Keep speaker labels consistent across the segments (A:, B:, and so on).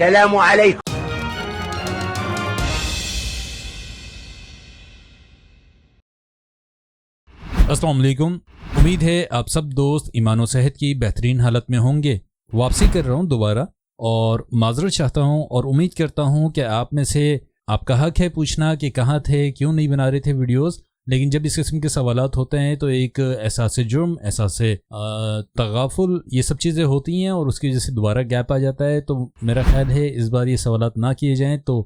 A: السلام علیکم.
B: السلام علیکم. امید ہے آپ سب دوست ایمان و صحت کی بہترین حالت میں ہوں گے. واپسی کر رہا ہوں دوبارہ اور معذرت چاہتا ہوں اور امید کرتا ہوں کہ آپ میں سے آپ کا حق ہے پوچھنا کہ کہاں تھے، کیوں نہیں بنا رہے تھے ویڈیوز. لیکن جب اس قسم کے سوالات ہوتے ہیں تو ایک احساس جرم، احساس تغافل، یہ سب چیزیں ہوتی ہیں اور اس کی وجہ سے دوبارہ گیپ آ جاتا ہے. تو میرا خیال ہے اس بار یہ سوالات نہ کیے جائیں. تو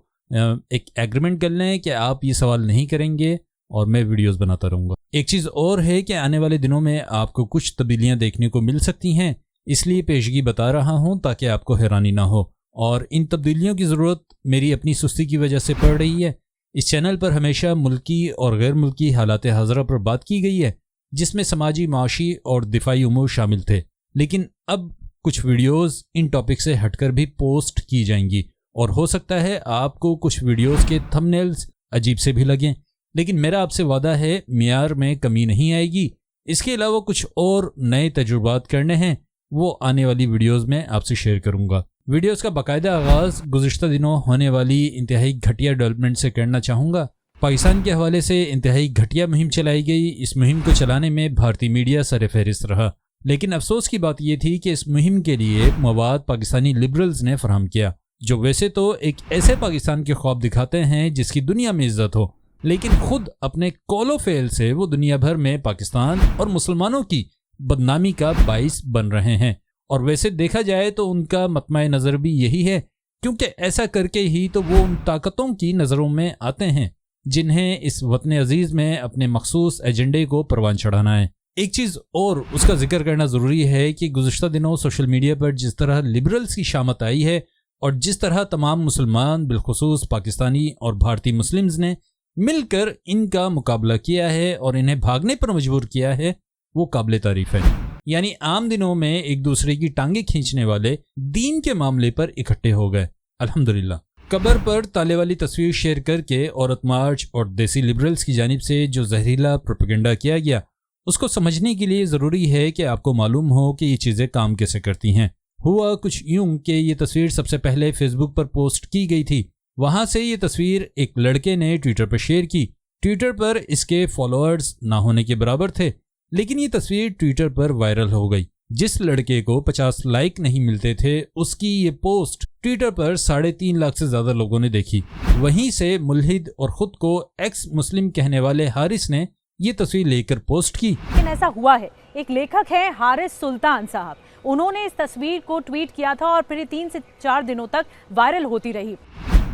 B: ایک ایگریمنٹ کر لیں کہ آپ یہ سوال نہیں کریں گے اور میں ویڈیوز بناتا رہوں گا. ایک چیز اور ہے کہ آنے والے دنوں میں آپ کو کچھ تبدیلیاں دیکھنے کو مل سکتی ہیں، اس لیے پیشگی بتا رہا ہوں تاکہ آپ کو حیرانی نہ ہو. اور ان تبدیلیوں کی ضرورت میری اپنی سستی کی وجہ سے پڑ رہی ہے. اس چینل پر ہمیشہ ملکی اور غیر ملکی حالات حاضرہ پر بات کی گئی ہے، جس میں سماجی، معاشی اور دفاعی امور شامل تھے. لیکن اب کچھ ویڈیوز ان ٹاپک سے ہٹ کر بھی پوسٹ کی جائیں گی اور ہو سکتا ہے آپ کو کچھ ویڈیوز کے تھمبنیلز عجیب سے بھی لگیں، لیکن میرا آپ سے وعدہ ہے معیار میں کمی نہیں آئے گی. اس کے علاوہ کچھ اور نئے تجربات کرنے ہیں، وہ آنے والی ویڈیوز میں آپ سے شیئر کروں گا. ویڈیوز کا باقاعدہ آغاز گزشتہ دنوں ہونے والی انتہائی گھٹیا ڈیولپمنٹ سے کرنا چاہوں گا. پاکستان کے حوالے سے انتہائی گھٹیا مہم چلائی گئی. اس مہم کو چلانے میں بھارتی میڈیا سر فہرست رہا، لیکن افسوس کی بات یہ تھی کہ اس مہم کے لیے مواد پاکستانی لبرلز نے فراہم کیا، جو ویسے تو ایک ایسے پاکستان کے خواب دکھاتے ہیں جس کی دنیا میں عزت ہو، لیکن خود اپنے قول و فعل سے وہ دنیا بھر میں پاکستان اور مسلمانوں کی بدنامی کا باعث بن رہے ہیں. اور ویسے دیکھا جائے تو ان کا مطمع نظر بھی یہی ہے، کیونکہ ایسا کر کے ہی تو وہ ان طاقتوں کی نظروں میں آتے ہیں جنہیں اس وطن عزیز میں اپنے مخصوص ایجنڈے کو پروان چڑھانا ہے. ایک چیز اور اس کا ذکر کرنا ضروری ہے کہ گزشتہ دنوں سوشل میڈیا پر جس طرح لبرلز کی شامت آئی ہے اور جس طرح تمام مسلمان بالخصوص پاکستانی اور بھارتی مسلمز نے مل کر ان کا مقابلہ کیا ہے اور انہیں بھاگنے پر مجبور کیا ہے، وہ قابل تعریف ہے. یعنی عام دنوں میں ایک دوسرے کی ٹانگیں کھینچنے والے دین کے معاملے پر اکٹھے ہو گئے. الحمدللہ. قبر پر تالے والی تصویر شیئر کر کے عورت مارچ اور دیسی لبرلز کی جانب سے جو زہریلا پروپیگنڈا کیا گیا، اس کو سمجھنے کے لیے ضروری ہے کہ آپ کو معلوم ہو کہ یہ چیزیں کام کیسے کرتی ہیں. ہوا کچھ یوں کہ یہ تصویر سب سے پہلے فیس بک پر پوسٹ کی گئی تھی. وہاں سے یہ تصویر ایک لڑکے نے ٹویٹر پر شیئر کی. ٹویٹر پر اس کے فالوورز نہ ہونے کے برابر تھے، لیکن یہ تصویر ٹویٹر پر وائرل ہو گئی. جس لڑکے کو 50 لائک نہیں ملتے تھے، اس کی یہ پوسٹ ٹویٹر پر 3.5 لاکھ سے زیادہ لوگوں نے دیکھی. وہیں سے ملحد اور خود کو ایکس مسلم کہنے والے حارث نے یہ تصویر لے کر پوسٹ کی.
C: لیکن ایسا ہوا ہے، ایک لیکھک ہے حارث سلطان صاحب، انہوں نے اس تصویر کو ٹویٹ کیا تھا اور پھر 3 سے 4 دنوں تک وائرل ہوتی رہی.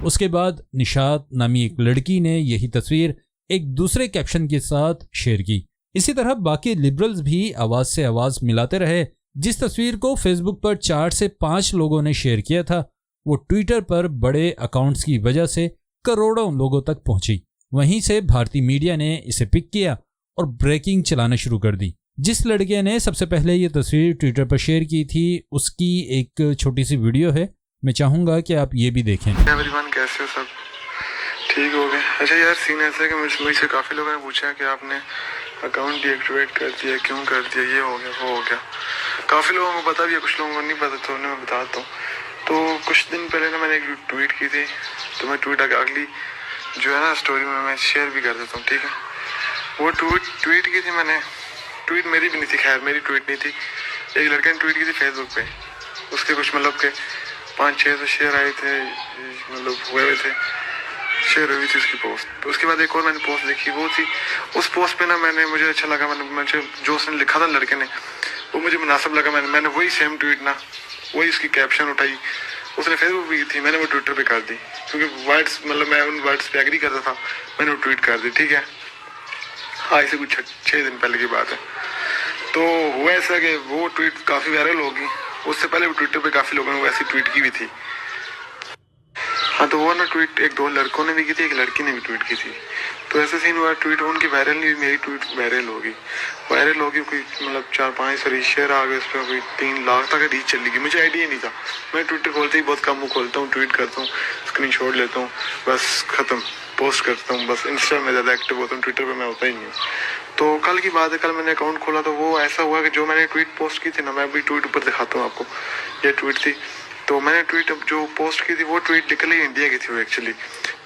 B: اس کے بعد نشاط نامی ایک لڑکی نے یہی تصویر ایک دوسرے کیپشن کے ساتھ شیئر کی. اسی طرح باقی لبرلز بھی آواز سے آواز ملاتے رہے. جس تصویر کو فیس بک پر 4 سے 5 لوگوں نے شیئر کیا تھا، وہ ٹویٹر پر بڑے اکاؤنٹس کی وجہ سے کروڑوں لوگوں تک پہنچی. وہیں سے بھارتی میڈیا نے اسے پک کیا اور بریکنگ چلانا شروع کر دی. جس لڑکے نے سب سے پہلے یہ تصویر ٹویٹر پر شیئر کی تھی، اس کی ایک چھوٹی سی ویڈیو ہے، میں چاہوں گا کہ آپ یہ بھی دیکھیں.
D: کیسے ہو سب؟ ٹھیک ہو گئے؟ اچھا یار، سین ایسا ہے کہ مجھ سے کافی لوگوں نے پوچھا کہ آپ نے اکاؤنٹ ڈی ایکٹیویٹ کر دیا، کیوں کر دیا، یہ ہو گیا وہ ہو گیا. کافی لوگوں کو پتا بھی ہے، کچھ لوگوں کو نہیں پتا، تو انہیں میں بتاتا ہوں. تو کچھ دن پہلے نا میں نے ایک ٹویٹ کی تھی، تو میں ٹویٹ اگلی جو ہے نا اسٹوری میں شیئر بھی کر دیتا ہوں، ٹھیک ہے؟ وہ ٹویٹ کی تھی میں نے، ٹویٹ میری بھی نہیں تھی، خیر میری ٹویٹ نہیں تھی، ایک لڑکے نے ٹویٹ کی تھی فیس بک پہ. اس کے کچھ مطلب کہ 500-600 شیئر آئے تھے، مطلب ہوئے تھے، شیئر ہوئی تھی اس کی پوسٹ. تو اس کے بعد ایک اور میں نے پوسٹ دیکھی، وہ تھی اس پوسٹ پہ نا مجھے اچھا لگا، مجھے جو اس نے لکھا تھا لڑکے نے وہ مجھے مناسب لگا. میں نے وہی سیم ٹویٹ نا، وہی اس کی کیپشن اٹھائی. اس نے فیس بک پہ کی تھی، میں نے وہ ٹویٹر پہ کر دی، کیونکہ ورڈس مطلب میں ان ورڈس پہ ایگری کرتا تھا، میں نے وہ ٹویٹ کر دی، ٹھیک ہے؟ ہاں، اسے کچھ 6 دن پہلے کی بات ہے. تو ہوا ایسا کہ وہ ٹویٹ کافی وائرل ہوگی. اس سے پہلے وہ ٹویٹر پہ کافی لوگوں نے ویسی ٹویٹ کی بھی تھی. ہاں، تو وہ نا ٹویٹ 1-2 لڑکوں نے بھی کی تھی، ایک لڑکی نے بھی ٹویٹ کی تھی. تو ایسا سین ہوا، ٹویٹ ان کی وائرل نہیں ہوئی، میری ٹویٹ وائرل ہوگی. کوئی مطلب 4-5 شیئر آ گئے، اس پہ کوئی 3 لاکھ تک ریچ چلی گئی. مجھے آئیڈیا نہیں تھا، میں ٹویٹر کھولتے ہی بہت کم وہ کھولتا ہوں، ٹویٹ کرتا ہوں، اسکرین شاٹ لیتا ہوں، بس ختم، پوسٹ کرتا ہوں. بس انسٹا میں زیادہ ایکٹیو ہوتا ہوں، ٹویٹر پہ میں ہوتا ہی نہیں ہوں. تو کل کی بات ہے، کل میں نے اکاؤنٹ کھولا تو وہ ایسا ہوا کہ جو میں نے ٹویٹ پوسٹ کی تھی نا، میں ابھی ٹویٹ اوپر دکھاتا ہوں آپ کو. یہ ٹویٹ تھی، तो मैंने ट्वीट जो पोस्ट की थी वो ट्वीट निकली इंडिया की थी वो एक्चुअली,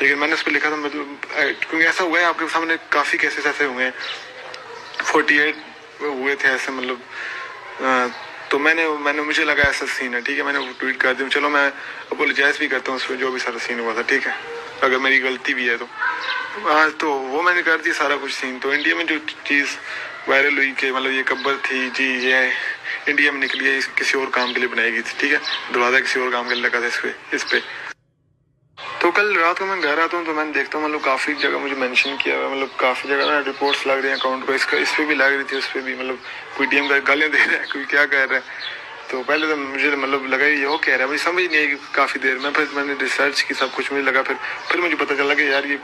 D: लेकिन मैंने उस पर लिखा था मतलब क्योंकि ऐसा हुआ है आपके सामने काफ़ी केसेस ऐसे हुए हैं, 48 हुए थे ऐसे मतलब तो मैंने मुझे लगा ऐसा सीन है, ठीक है, मैंने वो ट्वीट कर दी। चलो मैं अपोलोजाइज भी करता हूँ उसमें जो भी सारा सीन हुआ था, ठीक है, अगर मेरी गलती भी है तो वो मैंने कर दी सारा कुछ सीन। तो इंडिया में जो चीज़ वायरल हुई कि मतलब ये कब्र थी जी, ये इंडिया में निकली है, किसी और काम के लिए बनाई गई थी, ठीक है, दरवाज़ा किसी और काम के लिए लगा था इस पे। तो कल रात को मैं घर आता हूँ तो मैंने देखता हूँ मतलब काफ़ी जगह मुझे मेंशन किया हुआ, मतलब काफ़ी जगह ना रिपोर्ट्स लग रही हैं अकाउंट को, इस पर भी लग रही थी, उस पर भी मतलब कोई डीएम का गालियाँ दे रहा है, कोई क्या कह रहा है। तो पहले तो मुझे मतलब लगा ये हो कह रहा है, मुझे समझ नहीं आई काफ़ी देर में, फिर मैंने रिसर्च की सब कुछ, मुझे लगा फिर मुझे पता चला कि यार ये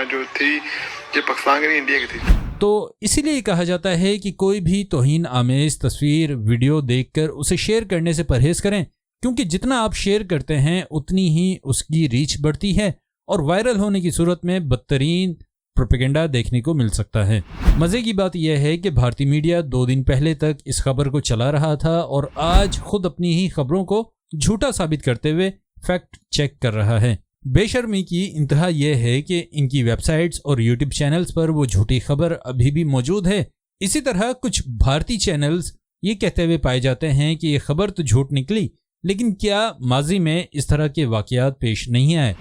D: जो थी ये पाकिस्तान की नहीं इंडिया की थी।
B: तो इसीलिए कहा जाता है कि कोई भी तौहीन आमेज तस्वीर वीडियो देखकर उसे शेयर करने से परहेज करें, क्योंकि जितना आप शेयर करते हैं उतनी ही उसकी रीच बढ़ती है और वायरल होने की सूरत में बदतरीन प्रोपेगेंडा देखने को मिल सकता है। मज़े की बात यह है कि भारतीय मीडिया 2 दिन पहले तक इस खबर को चला रहा था और आज खुद अपनी ही खबरों को झूठा साबित करते हुए फैक्ट चेक कर रहा है। बेशर्मी की इंतहा यह है कि इनकी वेबसाइट्स और यूट्यूब चैनल्स पर वो झूठी खबर अभी भी मौजूद है। इसी तरह कुछ भारतीय चैनल्स ये कहते हुए पाए जाते हैं कि ये खबर तो झूठ निकली, लेकिन क्या माजी में इस तरह के वाकयात पेश नहीं आए?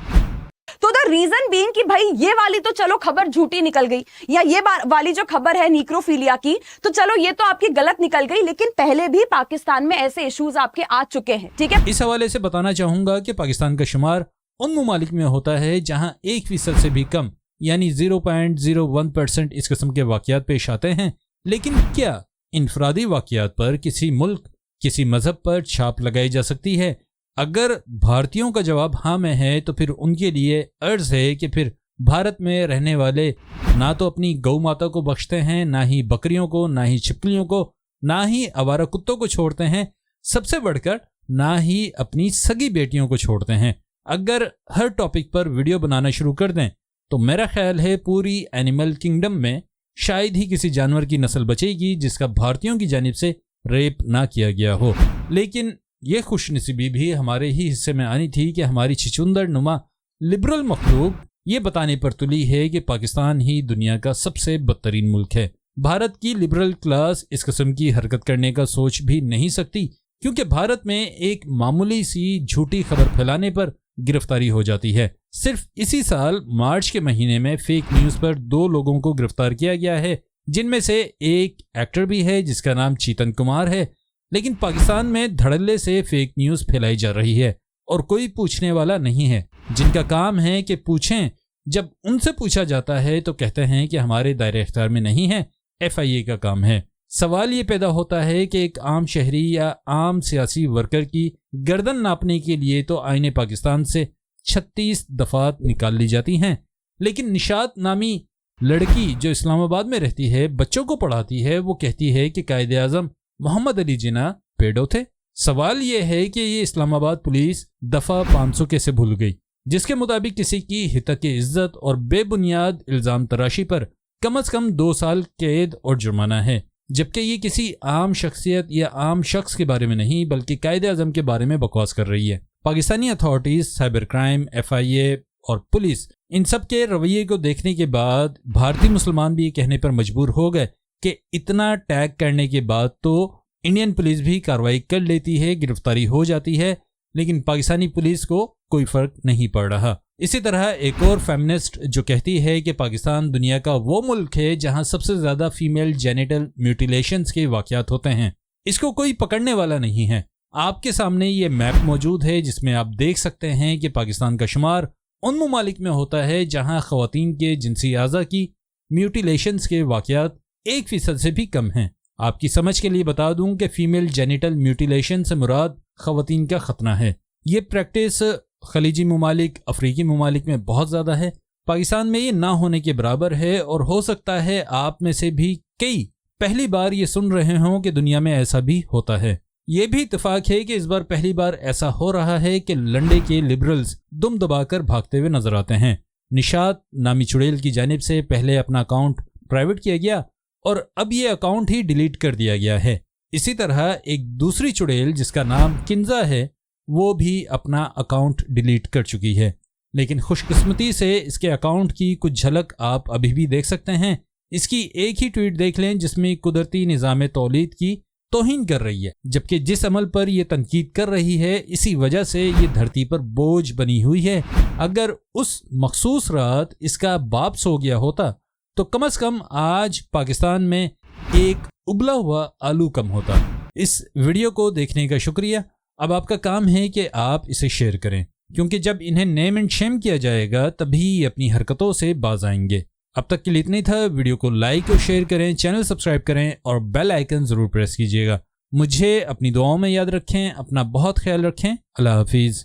A: तो द रीजन बीइंग कि भाई ये वाली तो चलो खबर झूठी निकल गई, या ये वाली जो खबर है नीक्रोफीलिया की, तो चलो ये तो आपकी गलत निकल गई, लेकिन पहले भी पाकिस्तान में ऐसे इश्यूज आपके आ चुके हैं, ठीक है।
B: इस हवाले से बताना चाहूंगा कि पाकिस्तान का शुमार उन ममालिक में होता है जहां 1% से भी कम यानी 0.01% इस किस्म के वाकयात पेश आते हैं। लेकिन क्या इनफरादी वाकयात पर किसी मुल्क किसी मजहब पर छाप लगाई जा सकती है? अगर भारतीयों का जवाब हाँ में है तो फिर उनके लिए अर्ज है कि फिर भारत में रहने वाले ना तो अपनी गौ माता को बख्शते हैं, ना ही बकरियों को, ना ही छिपकलियों को, ना ही आवारा कुत्तों को छोड़ते हैं, सबसे बढ़कर ना ही अपनी सगी बेटियों को छोड़ते हैं। अगर हर टॉपिक पर वीडियो बनाना शुरू कर दें तो मेरा ख्याल है पूरी एनिमल किंगडम में शायद ही किसी जानवर की नस्ल बचेगी जिसका भारतीयों की जानिब से रेप ना किया गया हो। लेकिन ये खुशनसीबी भी हमारे ही हिस्से में आनी थी कि हमारी छिचुंदर नुमा लिबरल मखलूक ये बताने पर तुली है कि पाकिस्तान ही दुनिया का सबसे बदतरीन मुल्क है। भारत की लिबरल क्लास इस किस्म की हरकत करने का सोच भी नहीं सकती, क्योंकि भारत में एक मामूली सी झूठी खबर फैलाने पर गिरफ्तारी हो जाती है। सिर्फ इसी साल मार्च के महीने में फेक न्यूज़ पर 2 लोगों को गिरफ्तार किया गया है, जिनमें से एक एक्टर भी है जिसका नाम चेतन कुमार है। लेकिन पाकिस्तान में धड़ल्ले से फेक न्यूज़ फैलाई जा रही है और कोई पूछने वाला नहीं है। जिनका काम है कि पूछें, जब उनसे पूछा जाता है तो कहते हैं कि हमारे दायरे इख्तियार में नहीं है, FIA का काम है। सवाल ये पैदा होता है कि एक आम शहरी या आम सियासी वर्कर की गर्दन नापने के लिए तो आईने पाकिस्तान से 36 दफात निकाल ली जाती हैं, लेकिन निशात नामी लड़की जो इस्लामाबाद में रहती है, बच्चों को पढ़ाती है, वो कहती है कि कायदे आज़म मोहम्मद अली जिन्ना पेडो थे। सवाल ये है कि ये इस्लामाबाद पुलिस दफ़ा 500 कैसे भूल गई, जिसके मुताबिक किसी की हितक इज्जत और बेबुनियाद इल्ज़ाम तराशी पर कम से कम 2 साल कैद और जुर्माना है, जबकि ये किसी आम शख्सियत या आम शख्स के बारे में नहीं बल्कि कायदे आज़म के बारे में बकवास कर रही है। Pakistani authorities, cyber crime, FIA और पुलिस, इन सब के रवैये को देखने के बाद भारतीय मुसलमान भी ये कहने पर मजबूर हो गए कि इतना टैग करने के बाद तो इंडियन पुलिस भी कार्रवाई कर लेती है, गिरफ्तारी हो जाती है, लेकिन पाकिस्तानी पुलिस को कोई फर्क नहीं पड़ रहा। इसी तरह एक और फेमिनिस्ट जो कहती है कि पाकिस्तान दुनिया का वो मुल्क है जहां सबसे ज़्यादा फीमेल जेनिटल म्यूटिलेशंस के वाकयात होते हैं, इसको कोई पकड़ने वाला नहीं है। आपके सामने ये मैप मौजूद है जिसमें आप देख सकते हैं कि पाकिस्तान का शुमार उन ममालिक में होता है जहां ख़वातीन के जिनसी आज़ा की म्यूटिलेशंस के वाकयात 1% से भी कम हैं। आपकी समझ के लिए बता दूं कि फीमेल जेनिटल म्यूटिलेशन से मुराद ख़वातीन का खतना है। ये प्रैक्टिस खलीजी ममालिक, अफ्रीकी ममालिक में बहुत ज़्यादा है। पाकिस्तान में ये ना होने के बराबर है और हो सकता है आप में से भी कई पहली बार ये सुन रहे हों कि दुनिया में ऐसा भी होता है। ये भी इत्तेफाक है कि इस बार पहली बार ऐसा हो रहा है कि लंडे के लिबरल्स दुम दबाकर भागते हुए नजर आते हैं। निशात नामी चुड़ैल की जानिब से पहले अपना अकाउंट प्राइवेट किया गया और अब ये अकाउंट ही डिलीट कर दिया गया है। इसी तरह एक दूसरी चुड़ैल जिसका नाम किंजा है, वो भी अपना अकाउंट डिलीट कर चुकी है। लेकिन खुशकिस्मती से इसके अकाउंट की कुछ झलक आप अभी भी देख सकते हैं। इसकी एक ही ट्वीट देख लें जिसमें कुदरती निज़ाम तौलीद की तौहीन कर रही है, जबकि जिस अमल पर ये तनकीद कर रही है इसी वजह से ये धरती पर बोझ बनी हुई है। अगर उस मखसूस रात इसका बाप सो गया होता तो कम से कम आज पाकिस्तान में एक उबला हुआ आलू कम होता। इस वीडियो को देखने का शुक्रिया। अब आपका काम है कि आप इसे शेयर करें, क्योंकि जब इन्हें नेम एंड शेम किया जाएगा तभी अपनी हरकतों से बाज आएंगे। अब तक के लिए इतना ही था। वीडियो को लाइक और शेयर करें, चैनल सब्सक्राइब करें और बेल आइकन ज़रूर प्रेस कीजिएगा। मुझे अपनी दुआओं में याद रखें, अपना बहुत ख्याल रखें। अल्लाह हाफिज़।